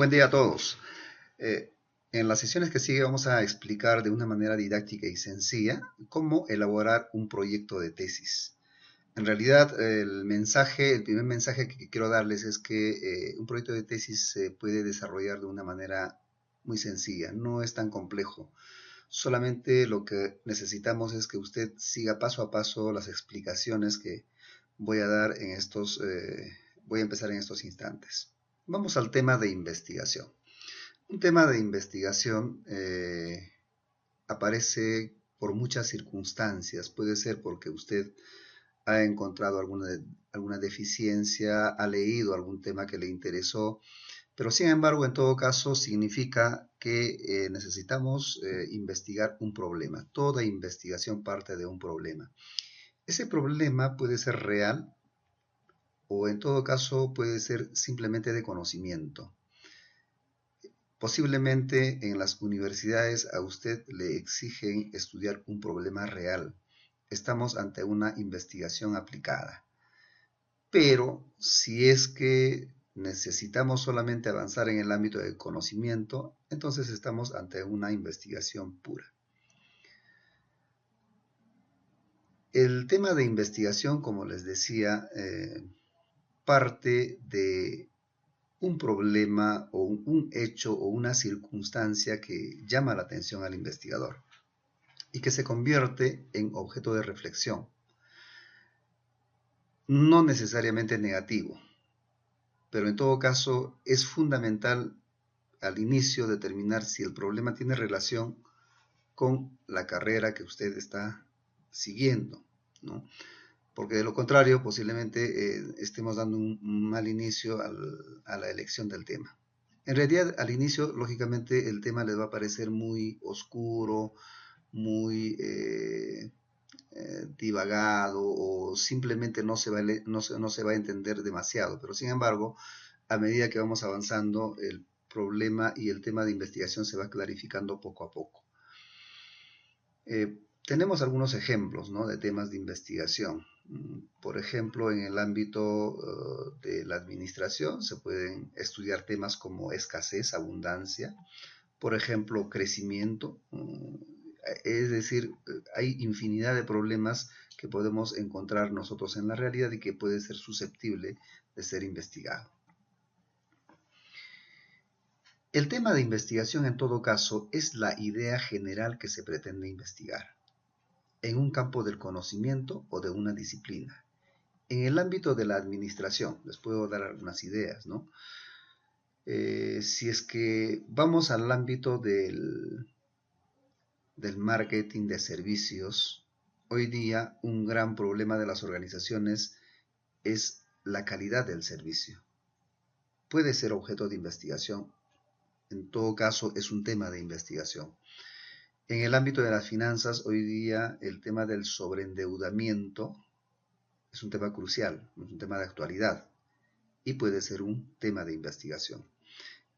Buen día a todos. Eh, en las sesiones que sigue vamos a explicar de una manera didáctica y sencilla cómo elaborar un proyecto de tesis. En realidad, el primer mensaje que quiero darles es que un proyecto de tesis se puede desarrollar de una manera muy sencilla, no es tan complejo. Solamente lo que necesitamos es que usted siga paso a paso las explicaciones que voy a dar voy a empezar en estos instantes. Vamos al tema de investigación. Un tema de investigación aparece por muchas circunstancias. Puede ser porque usted ha encontrado alguna deficiencia, ha leído algún tema que le interesó, pero sin embargo, en todo caso, significa que necesitamos investigar un problema. Toda investigación parte de un problema. Ese problema puede ser real o en todo caso puede ser simplemente de conocimiento. Posiblemente en las universidades a usted le exigen estudiar un problema real. Estamos ante una investigación aplicada. Pero si es que necesitamos solamente avanzar en el ámbito del conocimiento, entonces estamos ante una investigación pura. El tema de investigación, como les decía, parte de un problema o un hecho o una circunstancia que llama la atención al investigador y que se convierte en objeto de reflexión. No necesariamente negativo, pero en todo caso es fundamental al inicio determinar si el problema tiene relación con la carrera que usted está siguiendo, ¿no? Porque de lo contrario posiblemente estemos dando un mal inicio a la elección del tema. En realidad, al inicio, lógicamente, el tema les va a parecer muy oscuro, muy divagado o simplemente no se va a entender demasiado. Pero sin embargo, a medida que vamos avanzando, el problema y el tema de investigación se va clarificando poco a poco. Tenemos algunos ejemplos, ¿no?, de temas de investigación. Por ejemplo, en el ámbito de la administración se pueden estudiar temas como escasez, abundancia, por ejemplo, crecimiento. Es decir, hay infinidad de problemas que podemos encontrar nosotros en la realidad y que puede ser susceptible de ser investigado. El tema de investigación, en todo caso, es la idea general que se pretende investigar en un campo del conocimiento o de una disciplina. En el ámbito de la administración, les puedo dar algunas ideas, ¿no? Si es que vamos al ámbito del marketing de servicios, hoy día un gran problema de las organizaciones es la calidad del servicio. Puede ser objeto de investigación, en todo caso es un tema de investigación. En el ámbito de las finanzas, hoy día el tema del sobreendeudamiento es un tema crucial, es un tema de actualidad y puede ser un tema de investigación.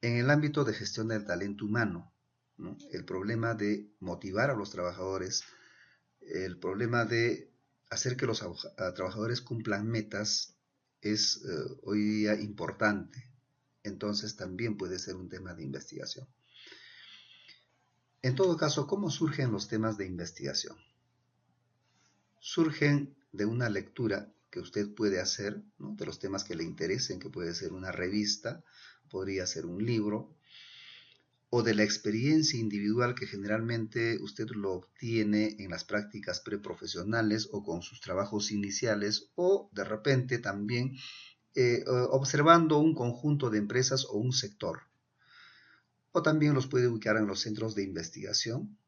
En el ámbito de gestión del talento humano, ¿no?, el problema de motivar a los trabajadores, el problema de hacer que los trabajadores cumplan metas es hoy día importante. Entonces también puede ser un tema de investigación. En todo caso, ¿cómo surgen los temas de investigación? Surgen de una lectura que usted puede hacer, ¿no?, de los temas que le interesen, que puede ser una revista, podría ser un libro, o de la experiencia individual que generalmente usted lo obtiene en las prácticas preprofesionales o con sus trabajos iniciales, o de repente también observando un conjunto de empresas o un sector. O también los puede ubicar en los centros de investigación.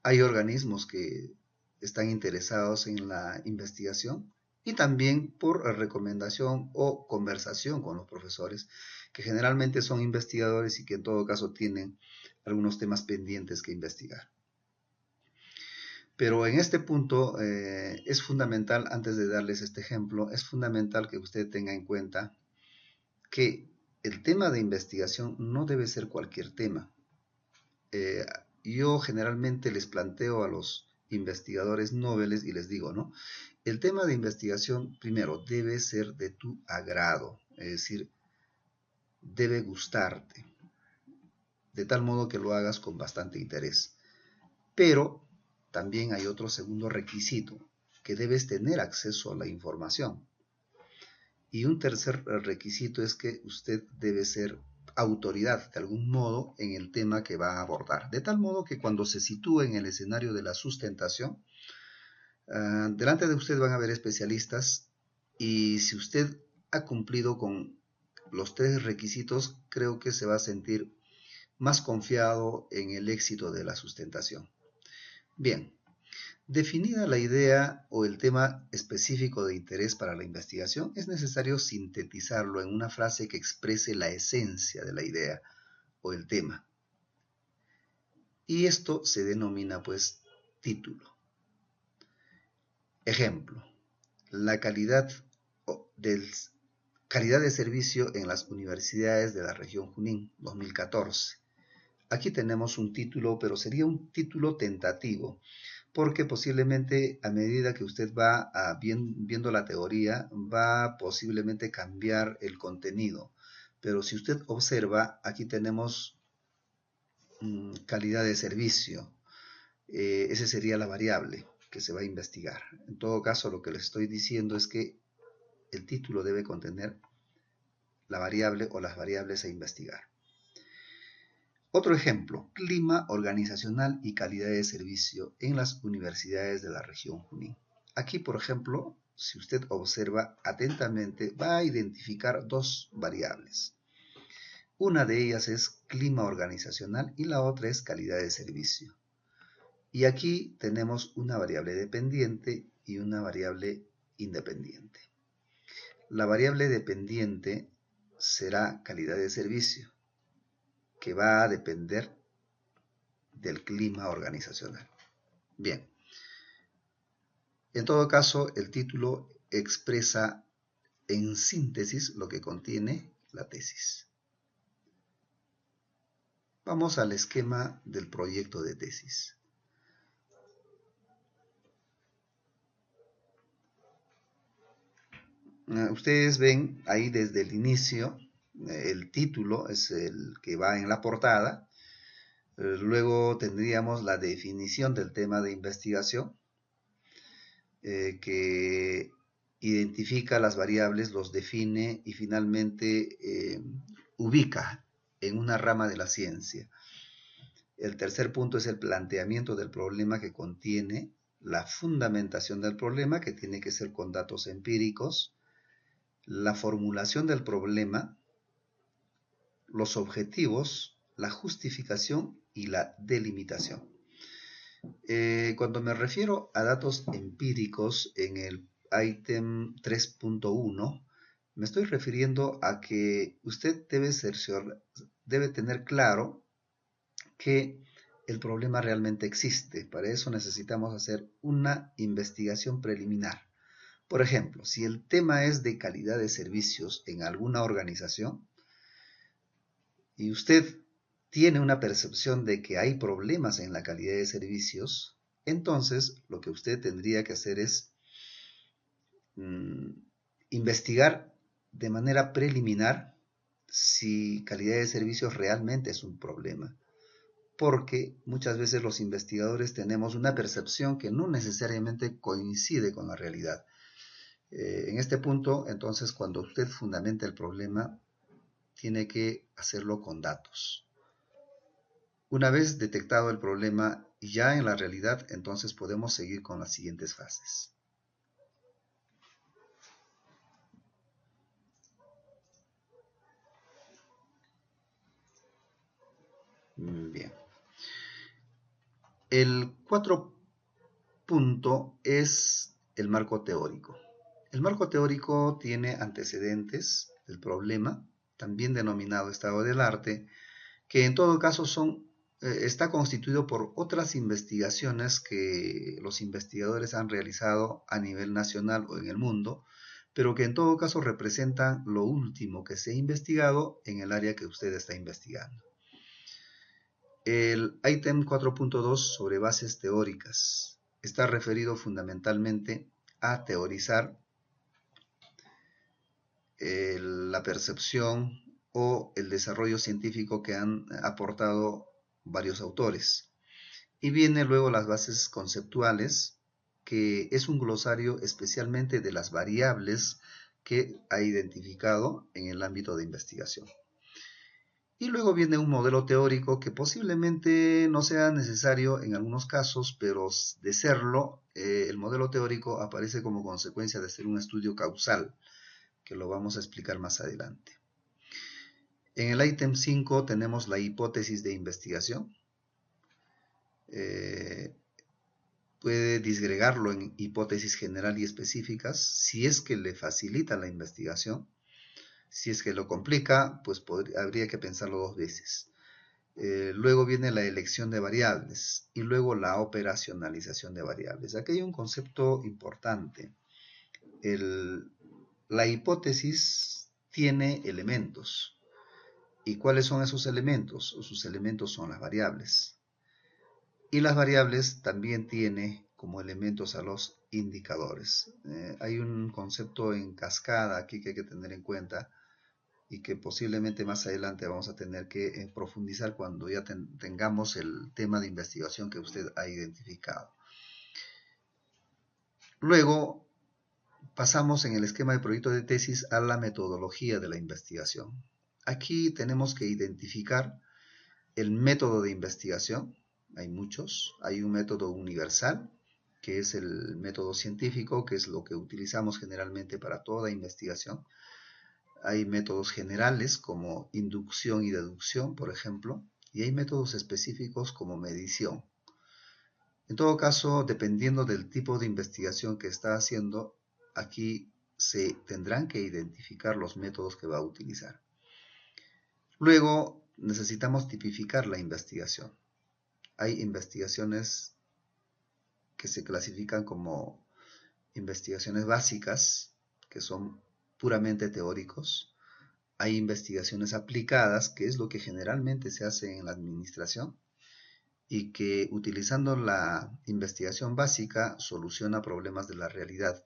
Hay organismos que están interesados en la investigación y también por recomendación o conversación con los profesores, que generalmente son investigadores y que en todo caso tienen algunos temas pendientes que investigar. Pero en este punto es fundamental, antes de darles este ejemplo, es fundamental que usted tenga en cuenta que el tema de investigación no debe ser cualquier tema. Yo generalmente les planteo a los investigadores noveles y les digo, ¿no?, el tema de investigación primero debe ser de tu agrado, es decir, debe gustarte. de tal modo que lo hagas con bastante interés. Pero también hay otro segundo requisito, que debes tener acceso a la información. Y un tercer requisito es que usted debe ser autoridad de algún modo en el tema que va a abordar. De tal modo que cuando se sitúe en el escenario de la sustentación, delante de usted van a haber especialistas y si usted ha cumplido con los tres requisitos, creo que se va a sentir más confiado en el éxito de la sustentación. Bien, definida la idea o el tema específico de interés para la investigación, es necesario sintetizarlo en una frase que exprese la esencia de la idea o el tema. Y esto se denomina, pues, título. Ejemplo, la calidad de servicio en las universidades de la región Junín, 2014. Aquí tenemos un título, pero sería un título tentativo, porque posiblemente a medida que usted va viendo la teoría, va posiblemente cambiar el contenido. Pero si usted observa, aquí tenemos calidad de servicio. Esa sería la variable que se va a investigar. En todo caso, lo que les estoy diciendo es que el título debe contener la variable o las variables a investigar. Otro ejemplo, clima organizacional y calidad de servicio en las universidades de la región Junín. Aquí, por ejemplo, si usted observa atentamente, va a identificar dos variables. Una de ellas es clima organizacional y la otra es calidad de servicio. Y aquí tenemos una variable dependiente y una variable independiente. La variable dependiente será calidad de servicio, que va a depender del clima organizacional. Bien, en todo caso, el título expresa en síntesis lo que contiene la tesis. Vamos al esquema del proyecto de tesis. Ustedes ven ahí desde el inicio, el título es el que va en la portada. Luego tendríamos la definición del tema de investigación, que identifica las variables, los define y finalmente ubica en una rama de la ciencia. El tercer punto es el planteamiento del problema, que contiene la fundamentación del problema, que tiene que ser con datos empíricos, la formulación del problema, los objetivos, la justificación y la delimitación. Cuando me refiero a datos empíricos en el ítem 3.1, me estoy refiriendo a que usted debe tener claro que el problema realmente existe. Para eso necesitamos hacer una investigación preliminar. Por ejemplo, si el tema es de calidad de servicios en alguna organización y usted tiene una percepción de que hay problemas en la calidad de servicios, entonces lo que usted tendría que hacer es investigar de manera preliminar si calidad de servicios realmente es un problema. Porque muchas veces los investigadores tenemos una percepción que no necesariamente coincide con la realidad. En este punto, entonces, cuando usted fundamenta el problema, tiene que hacerlo con datos. Una vez detectado el problema ya en la realidad, entonces podemos seguir con las siguientes fases. Bien. El 4 punto es el marco teórico. El marco teórico tiene antecedentes del problema, también denominado estado del arte, que en todo caso está constituido por otras investigaciones que los investigadores han realizado a nivel nacional o en el mundo, pero que en todo caso representan lo último que se ha investigado en el área que usted está investigando. El ítem 4.2 sobre bases teóricas está referido fundamentalmente a teorizar la percepción o el desarrollo científico que han aportado varios autores. Y viene luego las bases conceptuales, que es un glosario especialmente de las variables que ha identificado en el ámbito de investigación. Y luego viene un modelo teórico que posiblemente no sea necesario en algunos casos, pero de serlo, el modelo teórico aparece como consecuencia de ser un estudio causal, que lo vamos a explicar más adelante. En el ítem 5 tenemos la hipótesis de investigación. Puede disgregarlo en hipótesis general y específicas si es que le facilita la investigación. Si es que lo complica, pues habría que pensarlo dos veces. Luego viene la elección de variables y luego la operacionalización de variables. Aquí hay un concepto importante. La hipótesis tiene elementos. ¿Y cuáles son esos elementos? Sus elementos son las variables. Y las variables también tiene como elementos a los indicadores. Hay un concepto en cascada aquí que hay que tener en cuenta y que posiblemente más adelante vamos a tener que profundizar cuando ya tengamos el tema de investigación que usted ha identificado. Luego pasamos en el esquema de proyecto de tesis a la metodología de la investigación. Aquí tenemos que identificar el método de investigación. Hay muchos. Hay un método universal, que es el método científico, que es lo que utilizamos generalmente para toda investigación. Hay métodos generales como inducción y deducción, por ejemplo, y hay métodos específicos como medición. En todo caso, dependiendo del tipo de investigación que está haciendo, aquí se tendrán que identificar los métodos que va a utilizar. Luego, necesitamos tipificar la investigación. Hay investigaciones que se clasifican como investigaciones básicas, que son puramente teóricos. Hay investigaciones aplicadas, que es lo que generalmente se hace en la administración, y que utilizando la investigación básica soluciona problemas de la realidad.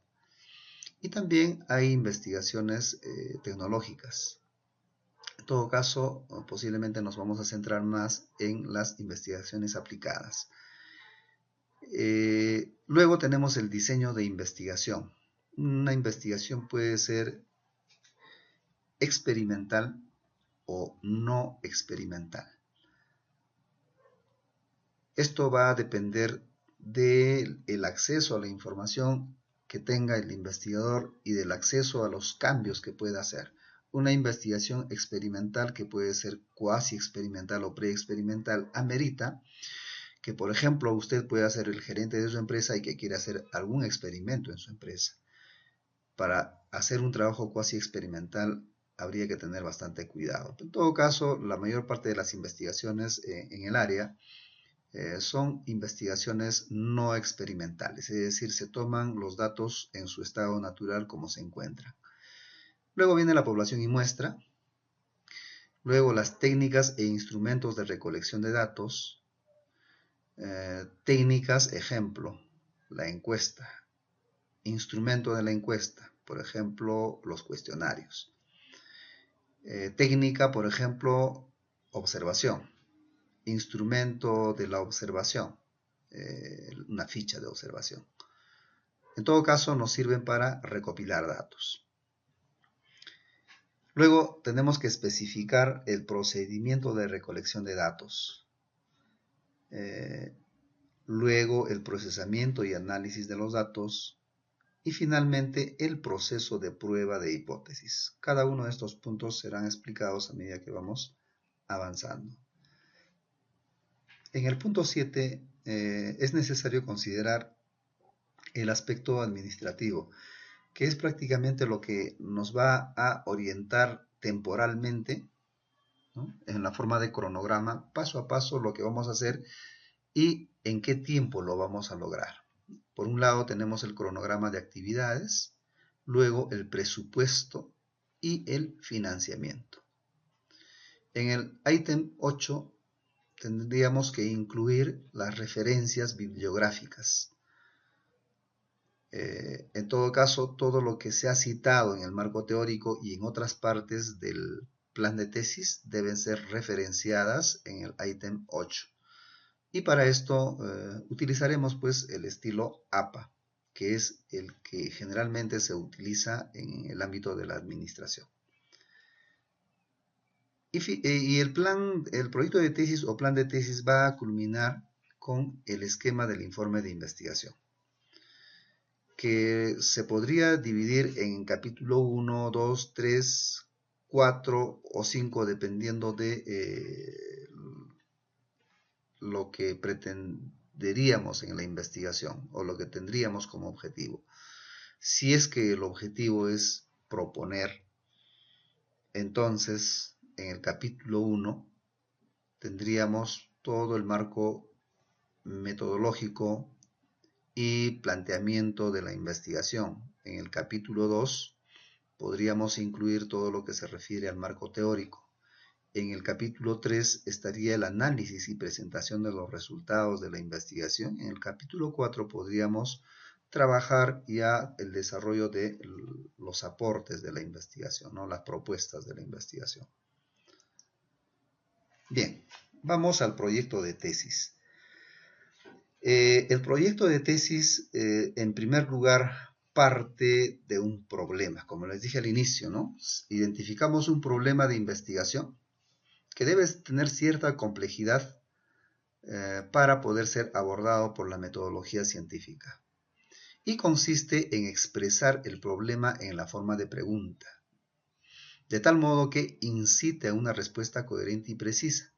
Y también hay investigaciones tecnológicas. En todo caso, posiblemente nos vamos a centrar más en las investigaciones aplicadas. Luego tenemos el diseño de investigación. Una investigación puede ser experimental o no experimental. Esto va a depender del acceso a la información que tenga el investigador y del acceso a los cambios que pueda hacer. Una investigación experimental, que puede ser cuasi experimental o preexperimental, amerita que, por ejemplo, usted pueda ser el gerente de su empresa y que quiera hacer algún experimento en su empresa. Para hacer un trabajo cuasi experimental habría que tener bastante cuidado. En todo caso, la mayor parte de las investigaciones en el área son investigaciones no experimentales, es decir, se toman los datos en su estado natural como se encuentran. Luego viene la población y muestra, luego las técnicas e instrumentos de recolección de datos, técnicas, ejemplo, la encuesta, instrumento de la encuesta, por ejemplo, los cuestionarios. Técnica, por ejemplo, observación. Instrumento de la observación, una ficha de observación. En todo caso, nos sirven para recopilar datos. Luego tenemos que especificar el procedimiento de recolección de datos. Luego el procesamiento y análisis de los datos. Y finalmente el proceso de prueba de hipótesis. Cada uno de estos puntos serán explicados a medida que vamos avanzando. En el punto 7 es necesario considerar el aspecto administrativo, que es prácticamente lo que nos va a orientar temporalmente, ¿no?, en la forma de cronograma, paso a paso lo que vamos a hacer y en qué tiempo lo vamos a lograr. Por un lado tenemos el cronograma de actividades, luego el presupuesto y el financiamiento. En el ítem 8 tendríamos que incluir las referencias bibliográficas. En todo caso, todo lo que se ha citado en el marco teórico y en otras partes del plan de tesis deben ser referenciadas en el ítem 8. Y para esto utilizaremos pues el estilo APA, que es el que generalmente se utiliza en el ámbito de la administración. Y el proyecto de tesis o plan de tesis va a culminar con el esquema del informe de investigación, que se podría dividir en capítulo 1, 2, 3, 4 o 5, dependiendo de lo que pretenderíamos en la investigación o lo que tendríamos como objetivo. Si es que el objetivo es proponer, entonces en el capítulo 1 tendríamos todo el marco metodológico y planteamiento de la investigación. En el capítulo 2 podríamos incluir todo lo que se refiere al marco teórico. En el capítulo 3 estaría el análisis y presentación de los resultados de la investigación. En el capítulo 4 podríamos trabajar ya el desarrollo de los aportes de la investigación, ¿no? Las propuestas de la investigación. Bien, vamos al proyecto de tesis. El proyecto de tesis, en primer lugar, parte de un problema, como les dije al inicio, ¿no? Identificamos un problema de investigación que debe tener cierta complejidad para poder ser abordado por la metodología científica. Y consiste en expresar el problema en la forma de pregunta, de tal modo que incite a una respuesta coherente y precisa.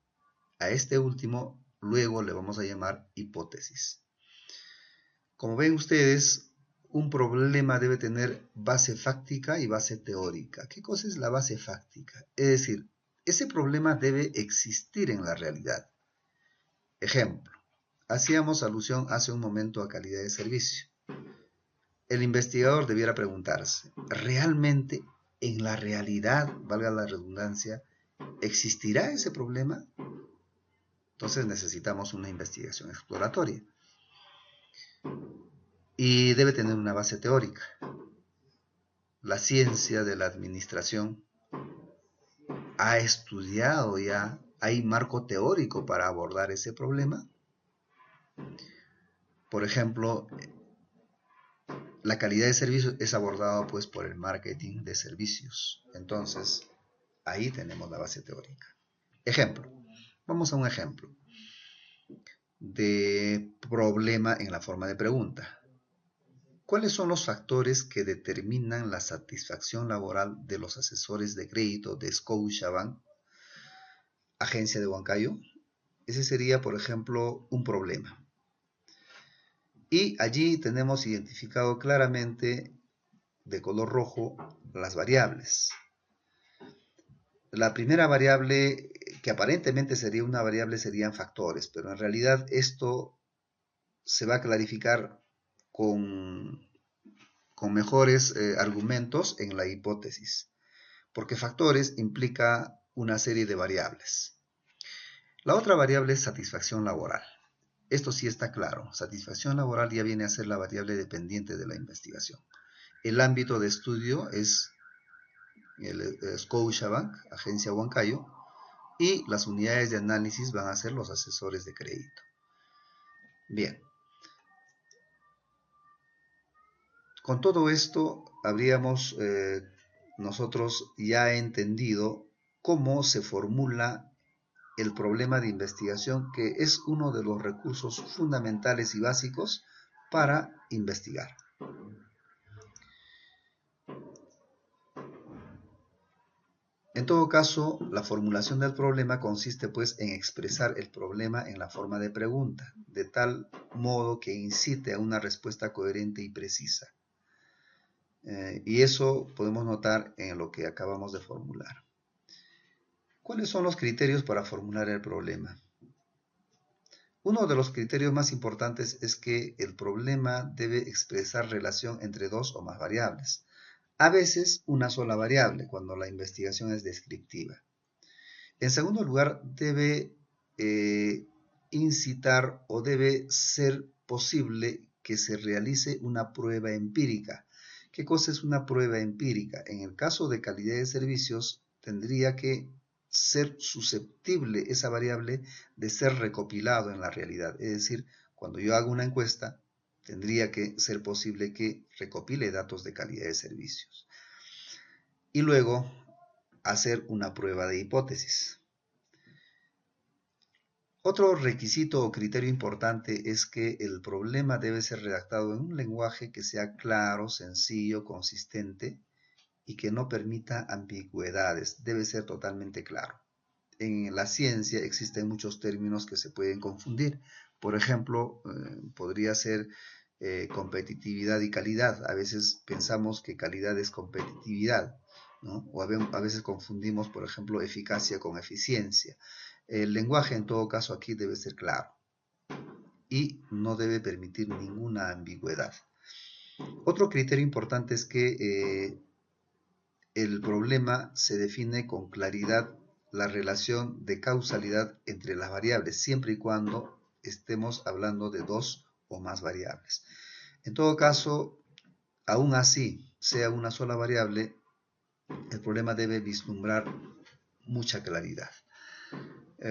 A este último luego le vamos a llamar hipótesis. Como ven ustedes, un problema debe tener base fáctica y base teórica. ¿Qué cosa es la base fáctica? Es decir, ese problema debe existir en la realidad. Ejemplo, hacíamos alusión hace un momento a calidad de servicio. El investigador debiera preguntarse, ¿realmente en la realidad, valga la redundancia, existirá ese problema? Entonces necesitamos una investigación exploratoria. Y debe tener una base teórica. La ciencia de la administración ha estudiado ya, hay marco teórico para abordar ese problema. Por ejemplo, la calidad de servicios es abordada pues por el marketing de servicios. Entonces, ahí tenemos la base teórica. Ejemplo, vamos a un ejemplo de problema en la forma de pregunta. ¿Cuáles son los factores que determinan la satisfacción laboral de los asesores de crédito de Scotiabank, agencia de Huancayo? Ese sería, por ejemplo, un problema. Y allí tenemos identificado claramente de color rojo las variables. La primera variable, que aparentemente sería una variable, serían factores, pero en realidad esto se va a clarificar con mejores argumentos en la hipótesis, porque factores implica una serie de variables. La otra variable es satisfacción laboral. Esto sí está claro, satisfacción laboral ya viene a ser la variable dependiente de la investigación. El ámbito de estudio es el Scotiabank, agencia Huancayo, y las unidades de análisis van a ser los asesores de crédito. Bien. Con todo esto habríamos nosotros ya entendido cómo se formula el problema de investigación, que es uno de los recursos fundamentales y básicos para investigar. En todo caso, la formulación del problema consiste pues en expresar el problema en la forma de pregunta, de tal modo que incite a una respuesta coherente y precisa. Y eso podemos notar en lo que acabamos de formular. ¿Cuáles son los criterios para formular el problema? Uno de los criterios más importantes es que el problema debe expresar relación entre dos o más variables. A veces una sola variable, cuando la investigación es descriptiva. En segundo lugar, debe incitar o debe ser posible que se realice una prueba empírica. ¿Qué cosa es una prueba empírica? En el caso de calidad de servicios, tendría que ser susceptible esa variable de ser recopilado en la realidad. Es decir, cuando yo hago una encuesta, tendría que ser posible que recopile datos de calidad de servicios. Y luego hacer una prueba de hipótesis. Otro requisito o criterio importante es que el problema debe ser redactado en un lenguaje que sea claro, sencillo, consistente y que no permita ambigüedades. Debe ser totalmente claro. En la ciencia existen muchos términos que se pueden confundir. Por ejemplo, podría ser competitividad y calidad. A veces pensamos que calidad es competitividad, ¿no? O a veces confundimos, por ejemplo, eficacia con eficiencia. El lenguaje, en todo caso, aquí debe ser claro y no debe permitir ninguna ambigüedad. Otro criterio importante es que el problema se define con claridad la relación de causalidad entre las variables, siempre y cuando estemos hablando de dos o más variables. En todo caso, aún así, sea una sola variable, el problema debe vislumbrar mucha claridad.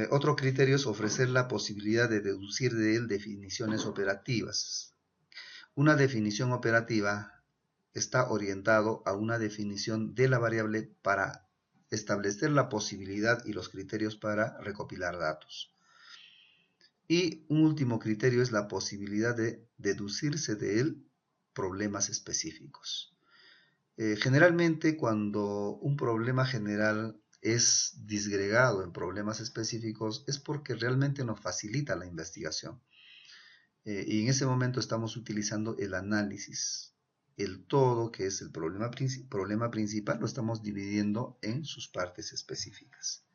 Otro criterio es ofrecer la posibilidad de deducir de él definiciones operativas. Una definición operativa está orientado a una definición de la variable para establecer la posibilidad y los criterios para recopilar datos. Y un último criterio es la posibilidad de deducirse de él problemas específicos. Generalmente, cuando un problema general es disgregado en problemas específicos, es porque realmente nos facilita la investigación. Y en ese momento estamos utilizando el análisis. El todo, que es el problema principal, lo estamos dividiendo en sus partes específicas.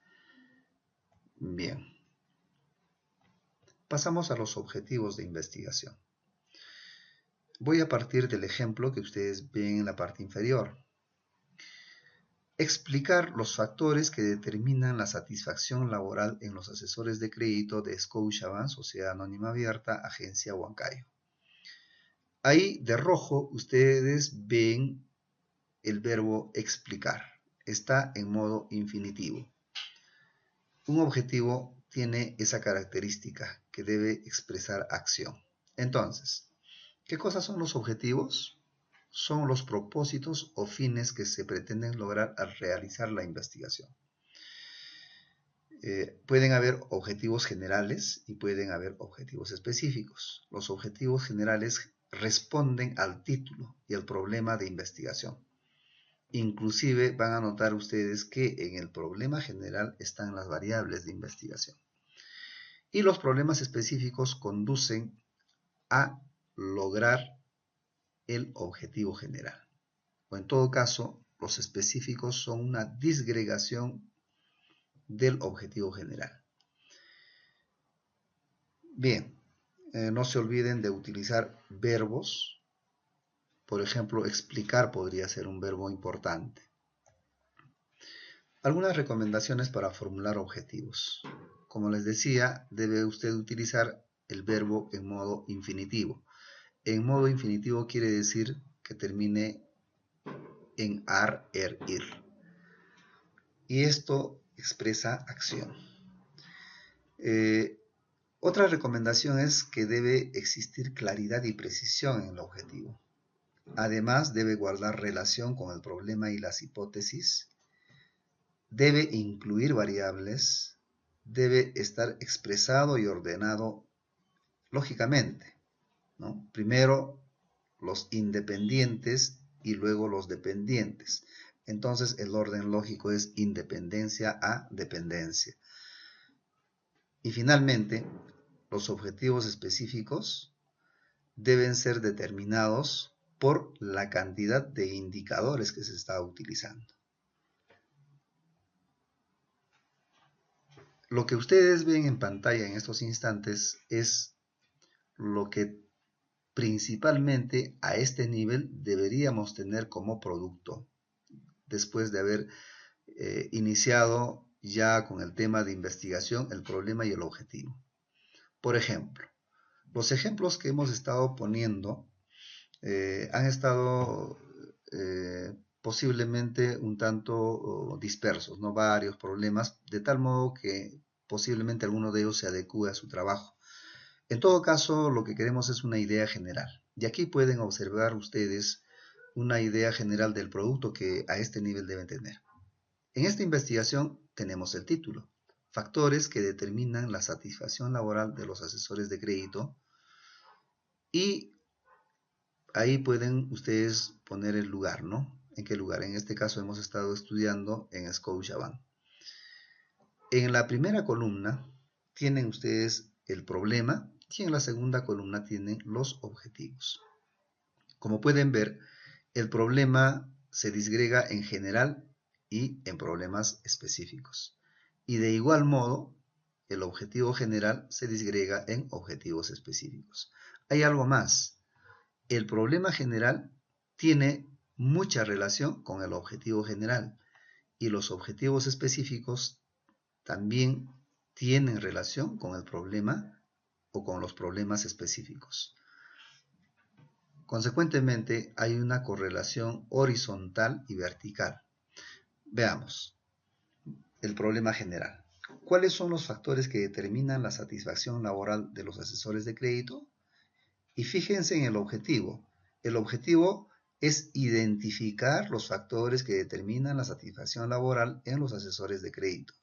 Bien. Pasamos a los objetivos de investigación. Voy a partir del ejemplo que ustedes ven en la parte inferior. Explicar los factores que determinan la satisfacción laboral en los asesores de crédito de Scotiabank, Sociedad Anónima Abierta, Agencia Huancayo. Ahí de rojo ustedes ven el verbo explicar. Está en modo infinitivo. Un objetivo tiene esa característica que debe expresar acción. Entonces, ¿qué cosas son los objetivos? Son los propósitos o fines que se pretenden lograr al realizar la investigación. Pueden haber objetivos generales y pueden haber objetivos específicos. Los objetivos generales responden al título y al problema de investigación. Inclusive van a notar ustedes que en el problema general están las variables de investigación. Y los problemas específicos conducen a lograr el objetivo general. O en todo caso, los específicos son una disgregación del objetivo general. Bien, no se olviden de utilizar verbos. Por ejemplo, explicar podría ser un verbo importante. Algunas recomendaciones para formular objetivos. Como les decía, debe usted utilizar el verbo en modo infinitivo. En modo infinitivo quiere decir que termine en ar, er, ir. Y esto expresa acción. Otra recomendación es que debe existir claridad y precisión en el objetivo. Además, debe guardar relación con el problema y las hipótesis. Debe incluir variables. Debe estar expresado y ordenado lógicamente, ¿no? Primero los independientes y luego los dependientes. Entonces el orden lógico es independencia a dependencia. Y finalmente, los objetivos específicos deben ser determinados por la cantidad de indicadores que se está utilizando. Lo que ustedes ven en pantalla en estos instantes es lo que principalmente a este nivel deberíamos tener como producto, después de haber iniciado ya con el tema de investigación, el problema y el objetivo. Por ejemplo, los ejemplos que hemos estado poniendo han estado posiblemente un tanto dispersos, ¿no? Varios problemas, de tal modo que posiblemente alguno de ellos se adecue a su trabajo. En todo caso, lo que queremos es una idea general. Y aquí pueden observar ustedes una idea general del producto que a este nivel deben tener. En esta investigación tenemos el título: Factores que determinan la satisfacción laboral de los asesores de crédito, y ahí pueden ustedes poner el lugar, ¿no? ¿En qué lugar? En este caso hemos estado estudiando en Scotiabank. En la primera columna tienen ustedes el problema y en la segunda columna tienen los objetivos. Como pueden ver, el problema se disgrega en general y en problemas específicos. Y de igual modo, el objetivo general se disgrega en objetivos específicos. Hay algo más. El problema general tiene mucha relación con el objetivo general y los objetivos específicos también tienen relación con el problema o con los problemas específicos. Consecuentemente, hay una correlación horizontal y vertical. Veamos el problema general. ¿Cuáles son los factores que determinan la satisfacción laboral de los asesores de crédito? Y fíjense en el objetivo. El objetivo es identificar los factores que determinan la satisfacción laboral en los asesores de crédito.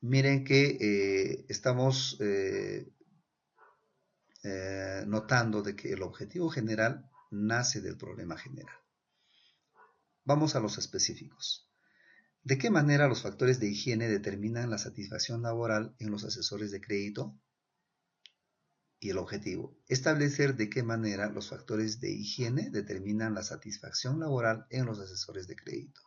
Miren que estamos notando de que el objetivo general nace del problema general. Vamos a los específicos. ¿De qué manera los factores de higiene determinan la satisfacción laboral en los asesores de crédito? Y el objetivo: establecer de qué manera los factores de higiene determinan la satisfacción laboral en los asesores de crédito.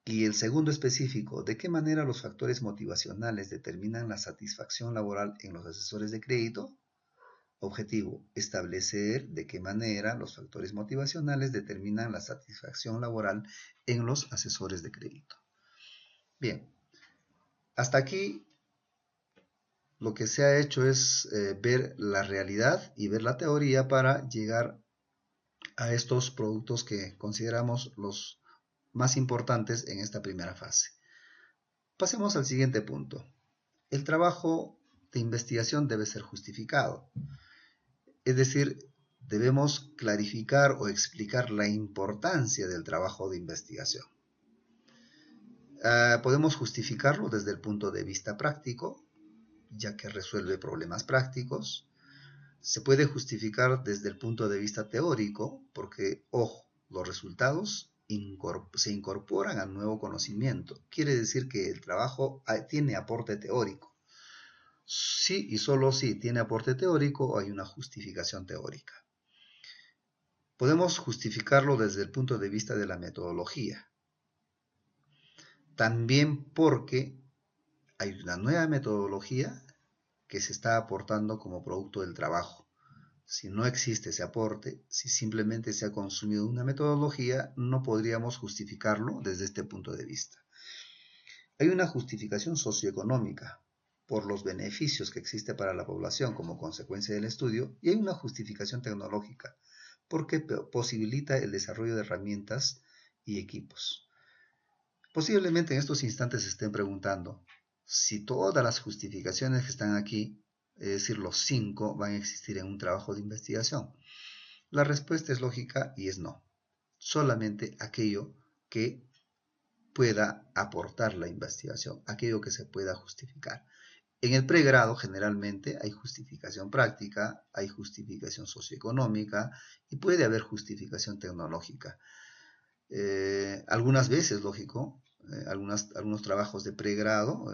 Y el segundo específico: ¿de qué manera los factores motivacionales determinan la satisfacción laboral en los asesores de crédito? Objetivo: establecer de qué manera los factores motivacionales determinan la satisfacción laboral en los asesores de crédito. Bien, hasta aquí lo que se ha hecho es ver la realidad y ver la teoría para llegar a estos productos que consideramos los más importantes en esta primera fase. Pasemos al siguiente punto. El trabajo de investigación debe ser justificado. Es decir, debemos clarificar o explicar la importancia del trabajo de investigación. Podemos justificarlo desde el punto de vista práctico, ya que resuelve problemas prácticos. Se puede justificar desde el punto de vista teórico, porque, ojo, los resultados se incorporan al nuevo conocimiento. Quiere decir que el trabajo tiene aporte teórico. Sí y solo si tiene aporte teórico, hay una justificación teórica. Podemos justificarlo desde el punto de vista de la metodología. También porque hay una nueva metodología que se está aportando como producto del trabajo. Si no existe ese aporte, si simplemente se ha consumido una metodología, no podríamos justificarlo desde este punto de vista. Hay una justificación socioeconómica por los beneficios que existe para la población como consecuencia del estudio, y hay una justificación tecnológica porque posibilita el desarrollo de herramientas y equipos. Posiblemente en estos instantes se estén preguntando si todas las justificaciones que están aquí, es decir, los 5, van a existir en un trabajo de investigación. La respuesta es lógica y es no. Solamente aquello que pueda aportar la investigación, aquello que se pueda justificar. En el pregrado generalmente hay justificación práctica, hay justificación socioeconómica y puede haber justificación tecnológica. Algunas veces, lógico, algunos trabajos de pregrado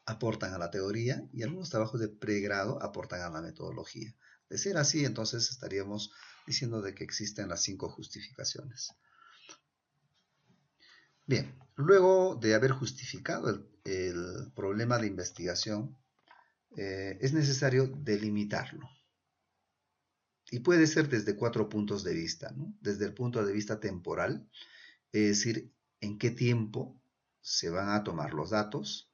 aportan a la teoría y algunos trabajos de pregrado aportan a la metodología. De ser así, entonces estaríamos diciendo de que existen las 5 justificaciones. Bien, luego de haber justificado el problema de investigación, es necesario delimitarlo. Y puede ser desde 4 puntos de vista, ¿no? Desde el punto de vista temporal, es decir, en qué tiempo se van a tomar los datos.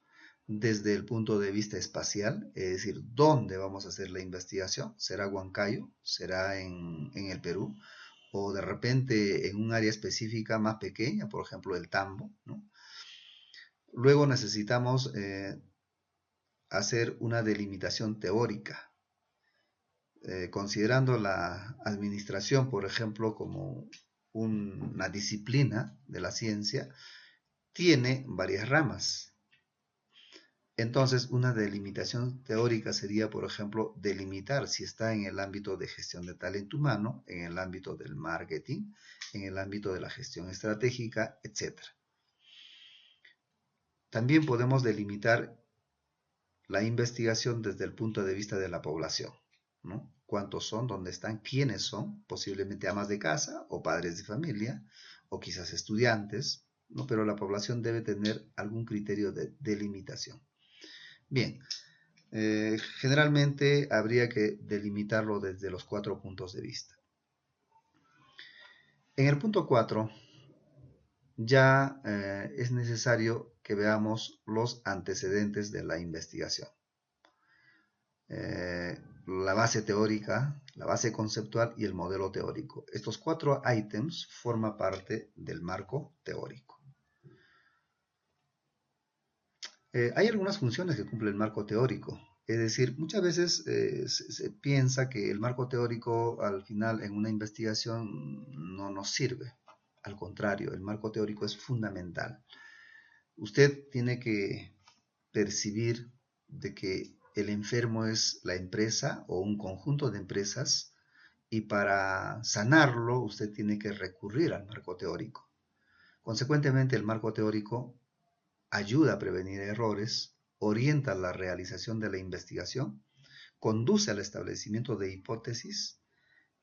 Desde el punto de vista espacial, es decir, dónde vamos a hacer la investigación. ¿Será Huancayo? ¿Será en el Perú? o de repente en un área específica más pequeña, por ejemplo el tambo, ¿no? Luego necesitamos hacer una delimitación teórica, considerando la administración, por ejemplo, como una disciplina de la ciencia, tiene varias ramas. Entonces, una delimitación teórica sería, por ejemplo, delimitar si está en el ámbito de gestión de talento humano, en el ámbito del marketing, en el ámbito de la gestión estratégica, etc. También podemos delimitar la investigación desde el punto de vista de la población, ¿no? ¿Cuántos son? ¿Dónde están? ¿Quiénes son? Posiblemente amas de casa o padres de familia o quizás estudiantes, ¿no? Pero la población debe tener algún criterio de delimitación. Bien, generalmente habría que delimitarlo desde los 4 puntos de vista. En el punto 4 ya es necesario que veamos los antecedentes de la investigación. La base teórica, la base conceptual y el modelo teórico. Estos 4 ítems forman parte del marco teórico. Hay algunas funciones que cumple el marco teórico. Es decir, muchas veces se piensa que el marco teórico al final en una investigación no nos sirve. Al contrario, el marco teórico es fundamental. Usted tiene que percibir de que el enfermo es la empresa o un conjunto de empresas y para sanarlo usted tiene que recurrir al marco teórico. Consecuentemente, el marco teórico ayuda a prevenir errores, orienta la realización de la investigación, conduce al establecimiento de hipótesis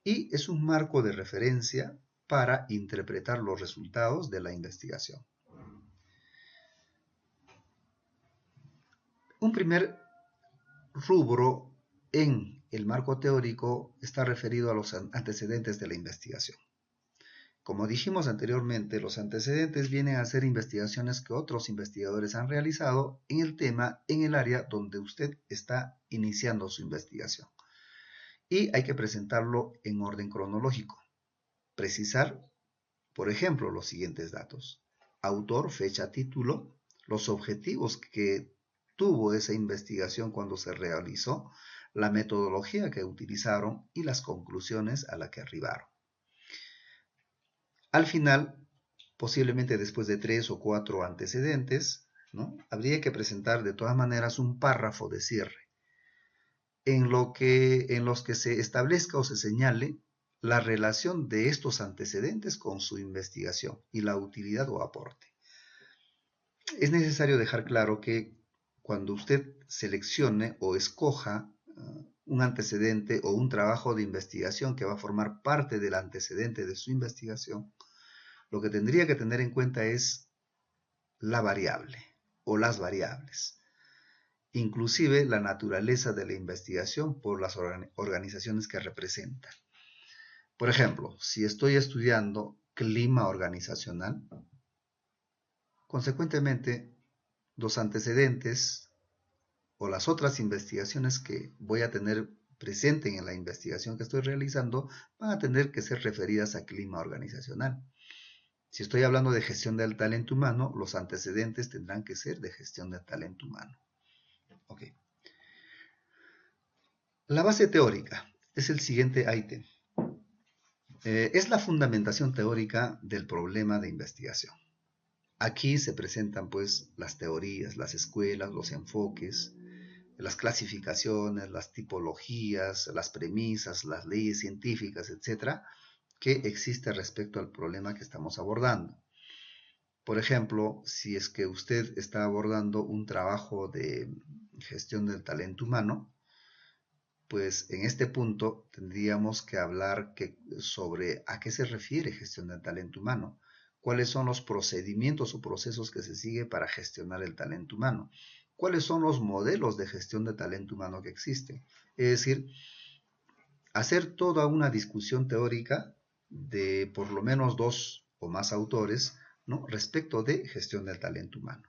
y es un marco de referencia para interpretar los resultados de la investigación. Un primer rubro en el marco teórico está referido a los antecedentes de la investigación. Como dijimos anteriormente, los antecedentes vienen a ser investigaciones que otros investigadores han realizado en el tema, en el área donde usted está iniciando su investigación. Y hay que presentarlo en orden cronológico. Precisar, por ejemplo, los siguientes datos: autor, fecha, título, los objetivos que tuvo esa investigación cuando se realizó, la metodología que utilizaron y las conclusiones a las que arribaron. Al final, posiblemente después de 3 o 4 antecedentes, ¿no?, habría que presentar de todas maneras un párrafo de cierre en los que se establezca o se señale la relación de estos antecedentes con su investigación y la utilidad o aporte. Es necesario dejar claro que cuando usted seleccione o escoja un antecedente o un trabajo de investigación que va a formar parte del antecedente de su investigación, lo que tendría que tener en cuenta es la variable o las variables, inclusive la naturaleza de la investigación por las organizaciones que representa. Por ejemplo, si estoy estudiando clima organizacional, consecuentemente los antecedentes o las otras investigaciones que voy a tener presente en la investigación que estoy realizando van a tener que ser referidas a clima organizacional. Si estoy hablando de gestión del talento humano, los antecedentes tendrán que ser de gestión del talento humano. Okay. La base teórica es el siguiente ítem. Es la fundamentación teórica del problema de investigación. Aquí se presentan pues las teorías, las escuelas, los enfoques, las clasificaciones, las tipologías, las premisas, las leyes científicas, etcétera, que existe respecto al problema que estamos abordando. Por ejemplo, si es que usted está abordando un trabajo de gestión del talento humano, pues en este punto tendríamos que hablar sobre a qué se refiere gestión del talento humano, cuáles son los procedimientos o procesos que se sigue para gestionar el talento humano, cuáles son los modelos de gestión de talento humano que existen. Es decir, hacer toda una discusión teórica de por lo menos 2 o más autores, ¿no?, respecto de gestión del talento humano.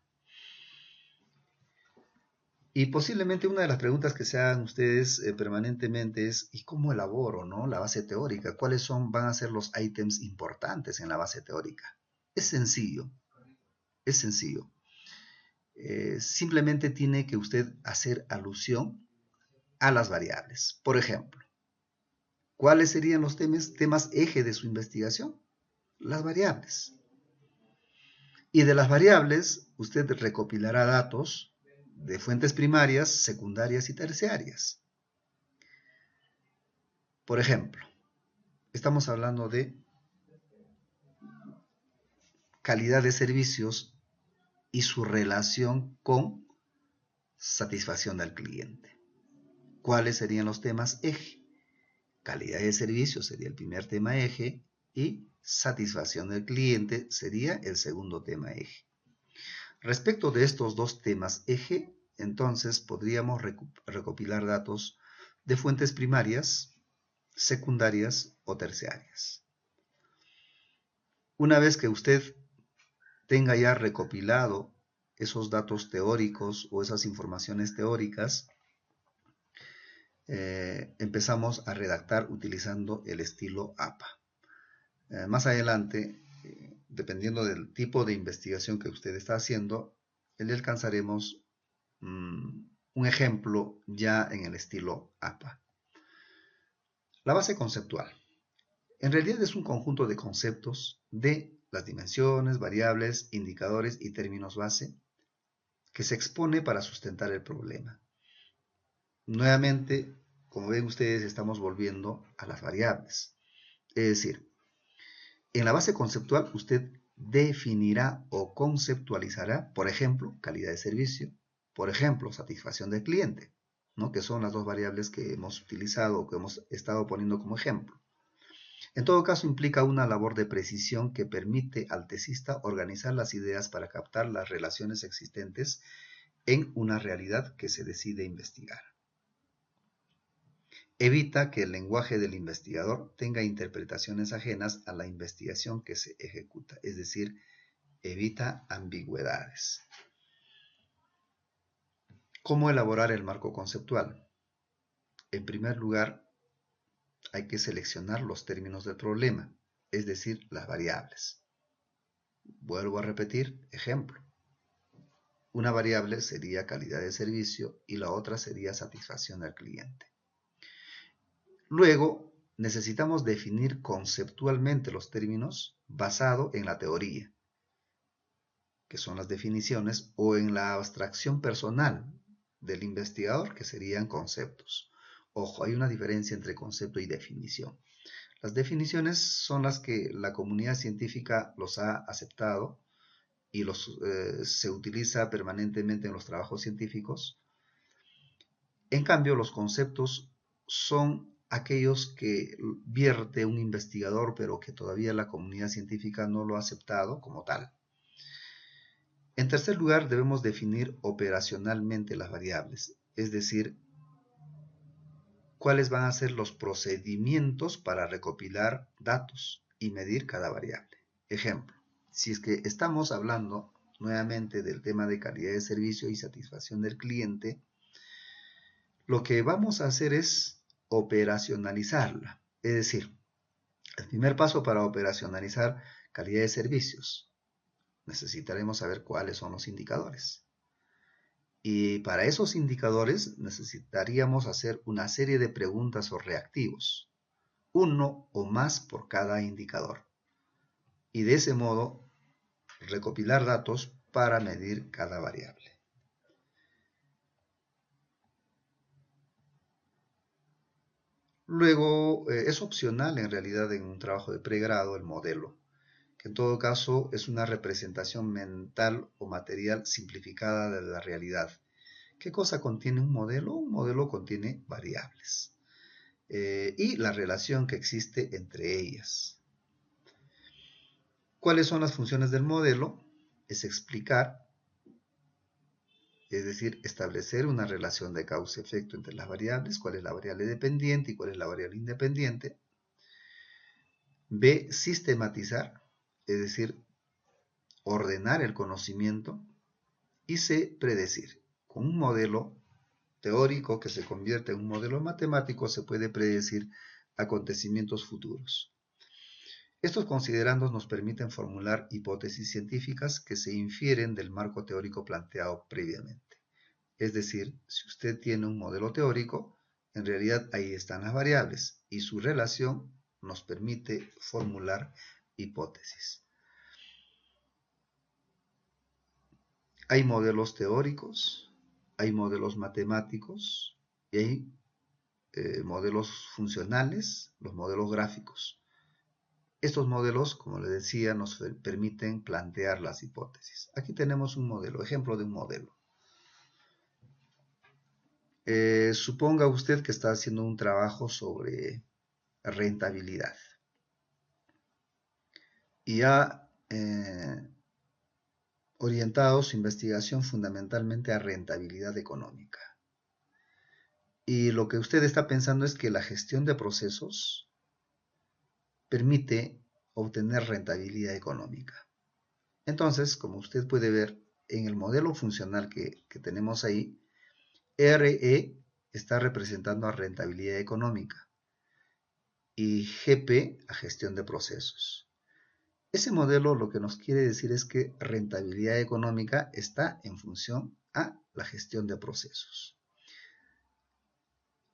Y posiblemente una de las preguntas que se hagan ustedes permanentemente es, ¿y cómo elaboro, no, la base teórica? ¿Cuáles van a ser los ítems importantes en la base teórica? Es sencillo, es sencillo. Simplemente tiene que usted hacer alusión a las variables. Por ejemplo, ¿cuáles serían los temas eje de su investigación? Las variables. Y de las variables, usted recopilará datos de fuentes primarias, secundarias y terciarias. Por ejemplo, estamos hablando de calidad de servicios y su relación con satisfacción del cliente. ¿Cuáles serían los temas eje? Calidad de servicio sería el primer tema eje y satisfacción del cliente sería el segundo tema eje. Respecto de estos dos temas eje, entonces podríamos recopilar datos de fuentes primarias, secundarias o terciarias. Una vez que usted tenga ya recopilado esos datos teóricos o esas informaciones teóricas, empezamos a redactar utilizando el estilo APA. Más adelante, dependiendo del tipo de investigación que usted está haciendo, le alcanzaremos un ejemplo ya en el estilo APA. La base conceptual. En realidad es un conjunto de conceptos de las dimensiones, variables, indicadores y términos base que se expone para sustentar el problema. Nuevamente, como ven ustedes, estamos volviendo a las variables. Es decir, en la base conceptual usted definirá o conceptualizará, por ejemplo, calidad de servicio, por ejemplo, satisfacción del cliente, ¿no? Que son las dos variables que hemos utilizado o que hemos estado poniendo como ejemplo. En todo caso, implica una labor de precisión que permite al tesista organizar las ideas para captar las relaciones existentes en una realidad que se decide investigar. Evita que el lenguaje del investigador tenga interpretaciones ajenas a la investigación que se ejecuta, es decir, evita ambigüedades. ¿Cómo elaborar el marco conceptual? En primer lugar, hay que seleccionar los términos del problema, es decir, las variables. Vuelvo a repetir, ejemplo. Una variable sería calidad de servicio y la otra sería satisfacción del cliente. Luego, necesitamos definir conceptualmente los términos basado en la teoría, que son las definiciones, o en la abstracción personal del investigador, que serían conceptos. Ojo, hay una diferencia entre concepto y definición. Las definiciones son las que la comunidad científica los ha aceptado y se utiliza permanentemente en los trabajos científicos. En cambio, los conceptos son aquellos que vierte un investigador, pero que todavía la comunidad científica no lo ha aceptado como tal. En tercer lugar, debemos definir operacionalmente las variables, es decir, cuáles van a ser los procedimientos para recopilar datos y medir cada variable. Ejemplo, si es que estamos hablando nuevamente del tema de calidad de servicio y satisfacción del cliente, lo que vamos a hacer es operacionalizarla. Es decir, el primer paso para operacionalizar calidad de servicios, necesitaremos saber cuáles son los indicadores. Y para esos indicadores necesitaríamos hacer una serie de preguntas o reactivos, uno o más por cada indicador. Y de ese modo recopilar datos para medir cada variable. Luego, es opcional en realidad en un trabajo de pregrado el modelo, que en todo caso es una representación mental o material simplificada de la realidad. ¿Qué cosa contiene un modelo? Un modelo contiene variables y la relación que existe entre ellas. ¿Cuáles son las funciones del modelo? Es explicar, es decir, establecer una relación de causa-efecto entre las variables, cuál es la variable dependiente y cuál es la variable independiente. B, sistematizar, es decir, ordenar el conocimiento. Y C, predecir. Con un modelo teórico que se convierte en un modelo matemático se puede predecir acontecimientos futuros. Estos considerandos nos permiten formular hipótesis científicas que se infieren del marco teórico planteado previamente. Es decir, si usted tiene un modelo teórico, en realidad ahí están las variables y su relación nos permite formular hipótesis. Hay modelos teóricos, hay modelos matemáticos y hay modelos funcionales, los modelos gráficos. Estos modelos, como les decía, nos permiten plantear las hipótesis. Aquí tenemos un modelo, ejemplo de un modelo. Suponga usted que está haciendo un trabajo sobre rentabilidad y ha orientado su investigación fundamentalmente a rentabilidad económica. Y lo que usted está pensando es que la gestión de procesos permite obtener rentabilidad económica. Entonces, como usted puede ver en el modelo funcional que tenemos ahí, RE está representando a rentabilidad económica y GP a gestión de procesos. Ese modelo lo que nos quiere decir es que rentabilidad económica está en función a la gestión de procesos.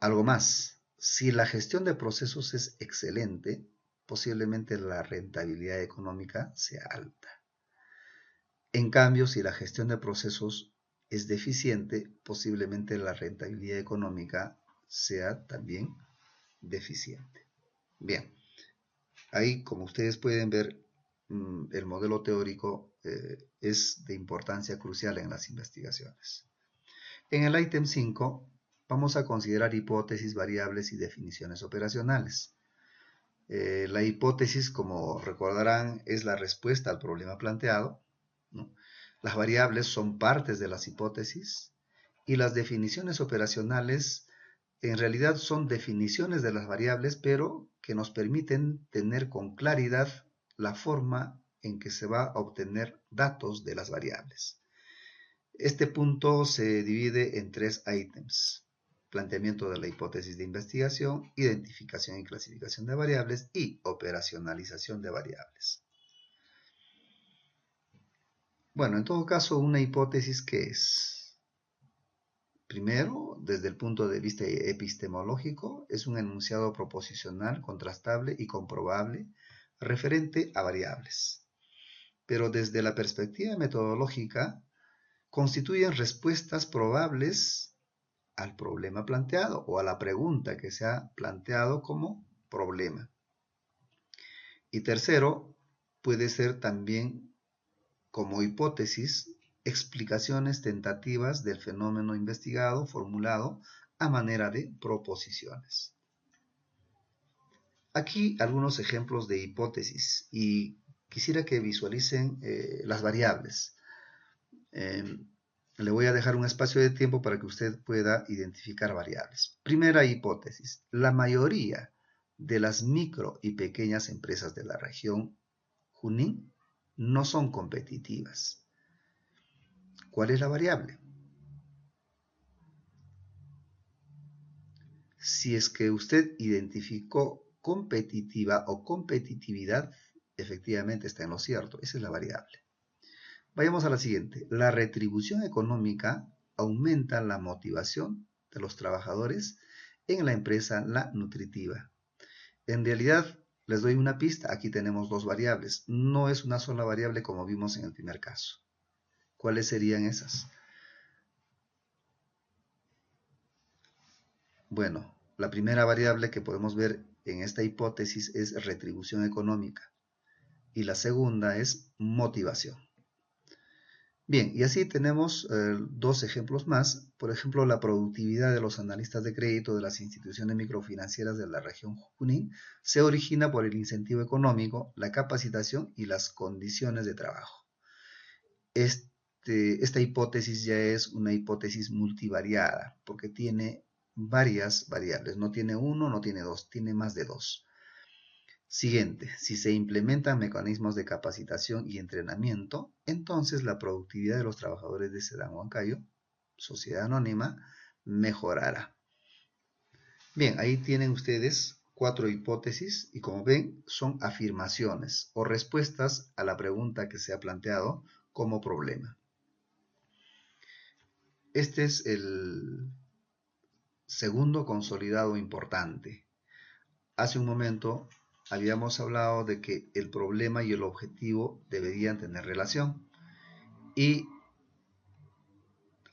Algo más, si la gestión de procesos es excelente, posiblemente la rentabilidad económica sea alta. En cambio, si la gestión de procesos es deficiente, posiblemente la rentabilidad económica sea también deficiente. Bien, ahí como ustedes pueden ver, el modelo teórico es de importancia crucial en las investigaciones. En el ítem 5 vamos a considerar hipótesis, variables y definiciones operacionales. La hipótesis, como recordarán, es la respuesta al problema planteado, ¿no? Las variables son partes de las hipótesis y las definiciones operacionales en realidad son definiciones de las variables, pero que nos permiten tener con claridad la forma en que se va a obtener datos de las variables. Este punto se divide en 3 ítems: planteamiento de la hipótesis de investigación, identificación y clasificación de variables y operacionalización de variables. Bueno, en todo caso, una hipótesis, ¿qué es? Primero, desde el punto de vista epistemológico, es un enunciado proposicional, contrastable y comprobable referente a variables. Pero desde la perspectiva metodológica, constituyen respuestas probables al problema planteado o a la pregunta que se ha planteado como problema. Y tercero, puede ser también como hipótesis explicaciones tentativas del fenómeno investigado formulado a manera de proposiciones. Aquí algunos ejemplos de hipótesis y quisiera que visualicen las variables. Le voy a dejar un espacio de tiempo para que usted pueda identificar variables. Primera hipótesis: la mayoría de las micro y pequeñas empresas de la región Junín no son competitivas. ¿Cuál es la variable? Si es que usted identificó competitiva o competitividad, efectivamente está en lo cierto. Esa es la variable. Vayamos a la siguiente. La retribución económica aumenta la motivación de los trabajadores en la empresa La Nutritiva. En realidad, les doy una pista. Aquí tenemos dos variables. No es una sola variable como vimos en el primer caso. ¿Cuáles serían esas? Bueno, la primera variable que podemos ver en esta hipótesis es retribución económica y la segunda es motivación. Bien, y así tenemos dos ejemplos más. Por ejemplo, la productividad de los analistas de crédito de las instituciones microfinancieras de la región Junín se origina por el incentivo económico, la capacitación y las condiciones de trabajo. Esta hipótesis ya es una hipótesis multivariada porque tiene varias variables. No tiene uno, no tiene dos, tiene más de dos. Siguiente, si se implementan mecanismos de capacitación y entrenamiento, entonces la productividad de los trabajadores de Sedán Huancayo, sociedad anónima, mejorará. Bien, ahí tienen ustedes 4 hipótesis y como ven son afirmaciones o respuestas a la pregunta que se ha planteado como problema. Este es el segundo consolidado importante. Hace un momento habíamos hablado de que el problema y el objetivo deberían tener relación. Y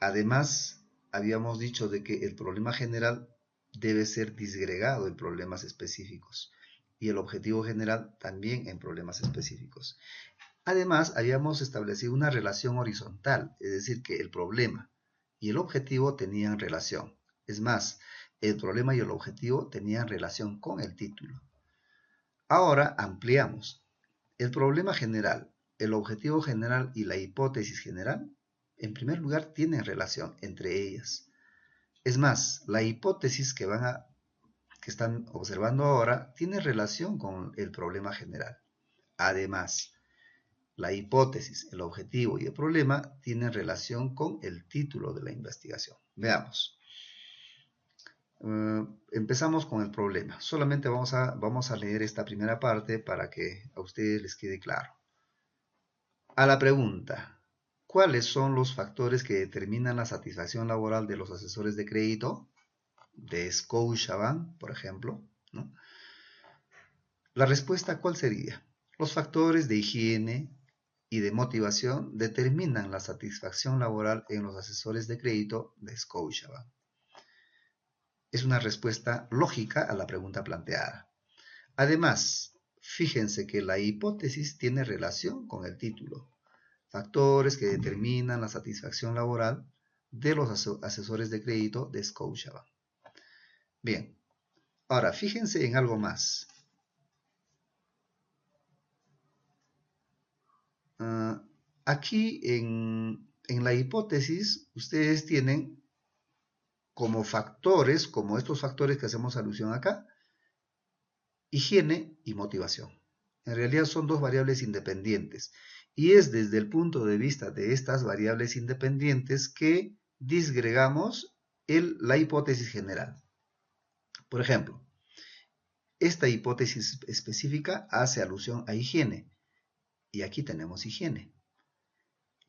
además habíamos dicho de que el problema general debe ser disgregado en problemas específicos. Y el objetivo general también en problemas específicos. Además, habíamos establecido una relación horizontal, es decir, que el problema y el objetivo tenían relación. Es más, el problema y el objetivo tenían relación con el título. Ahora ampliamos. El problema general, el objetivo general y la hipótesis general, en primer lugar, tienen relación entre ellas. Es más, la hipótesis que están observando ahora tiene relación con el problema general. Además, la hipótesis, el objetivo y el problema tienen relación con el título de la investigación. Veamos. Empezamos con el problema. Solamente vamos a leer esta primera parte para que a ustedes les quede claro. A la pregunta, ¿cuáles son los factores que determinan la satisfacción laboral de los asesores de crédito? De Scotiabank, por ejemplo, ¿no? La respuesta, ¿cuál sería? Los factores de higiene y de motivación determinan la satisfacción laboral en los asesores de crédito de Scotiabank. Es una respuesta lógica a la pregunta planteada. Además, fíjense que la hipótesis tiene relación con el título. Factores que determinan la satisfacción laboral de los asesores de crédito de Scotiabank. Bien, ahora fíjense en algo más. Aquí en la hipótesis ustedes tienen como factores, como estos factores que hacemos alusión acá, higiene y motivación. En realidad son dos variables independientes y es desde el punto de vista de estas variables independientes que disgregamos la hipótesis general. Por ejemplo, esta hipótesis específica hace alusión a higiene y aquí tenemos higiene.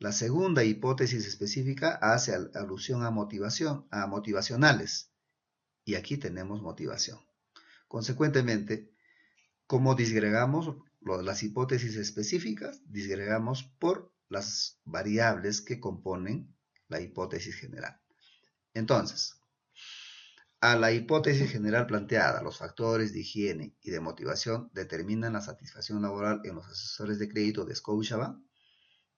La segunda hipótesis específica hace alusión a motivacionales y aquí tenemos motivación. Consecuentemente, como disgregamos las hipótesis específicas, disgregamos por las variables que componen la hipótesis general. Entonces, a la hipótesis general planteada, los factores de higiene y de motivación determinan la satisfacción laboral en los asesores de crédito de Scotiabank.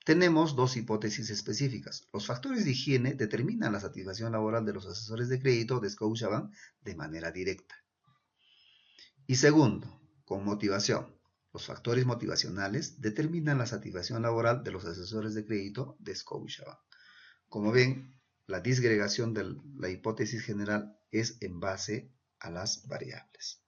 Tenemos dos hipótesis específicas. Los factores de higiene determinan la satisfacción laboral de los asesores de crédito de Scotiabank de manera directa. Y segundo, con motivación. Los factores motivacionales determinan la satisfacción laboral de los asesores de crédito de Scotiabank. Como ven, la disgregación de la hipótesis general es en base a las variables.